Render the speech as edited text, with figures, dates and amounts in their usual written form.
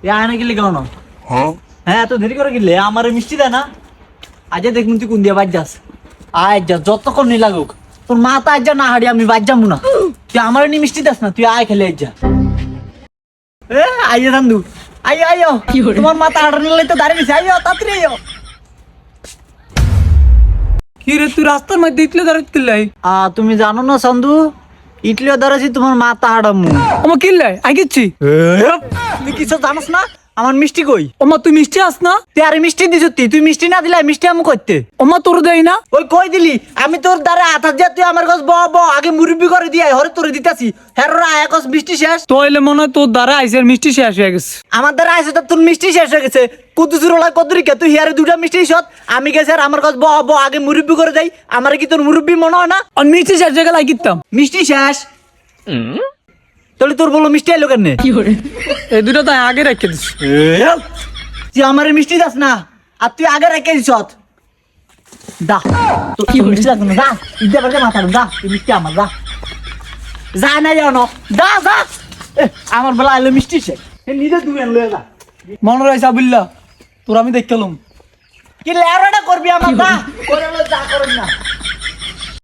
এ আয় না গেলে কেন? হ্যাঁ এত দেরি করে গেলে আমার মিষ্টি দেয় না। আজ দেখুন তুই কোন দিয়ে বাজ যাস। আয় যা যতক্ষণ নি লাগুক, তোর মা তো আজ যা না হারি আমি বাজ যাবো না। তুই আমার নি মিষ্টি দাস না, তুই আয় খেলে আজ যা। এ আইয়া দান্দু, আইও আইও, তোমার মাথা হাঁটানো তো দাঁড়িয়ে গেছে, আইও তাড়াতাড়ি আইও। কি রে তুই রাস্তার মধ্যে ইটলে দাঁড়াত কিল্লাই? তুমি জানো না সন্ধু, ইটলিও দাঁড়াছি তোমার মাথা হাঁটামু। আমার কিল্লাই আগেছি তুই কিছু জানোস না? আমার মিষ্টি কই? ওমা তুই মিষ্টি আস না? তুই আরে মিষ্টি দিছ, তুই মিষ্টি না দিলে মিষ্টি আমি করতে। ওমা তোর দেই না? ওই কই দিলি? আমি তোর দ্বারা আঠার যা, তুই আমার কাছে আগে মুরব্বি করে দিয়ে হরে তোরে দিতাছি। হেররা একস মিষ্টি শেষ। তোইলে মনে হয় তোর দ্বারা আইসের মিষ্টি শেষ হয়ে গেছে। আমার দ্বারা আইসে তো তোর মিষ্টি শেষ হয়ে গেছে। কুদুসুরলা কদরিকে তুই হিয়ারে দুটা মিষ্টি সত আমি গেছে আর আমার কাছে আগে মুরব্বি করে যাই। আমার কি তোর মুরব্বি মনে হয় না? আর মিষ্টি শেষ হয়ে গেলে কিতাম মিষ্টি শেষ তাহলে তোর বলো মিষ্টি আইলো কেন? এই দুটো তো আগে রেখে দিস। তুই আমার মিষ্টি দাস না, আর তুই আগে রেখে দিস। দা তো কি মিষ্টি দাস না, দা ইদে বাজে মাথা দা, তুই মিষ্টি আমার দা, যা না জানো দা দা। আমার বেলা আইলো মিষ্টি শেষ, নিজে দুই আনলো যা। মনে রয়েছে আবুল্লা তোর আমি দেখলাম কি লেরাটা করবি আমার দা, করে যা করিস না।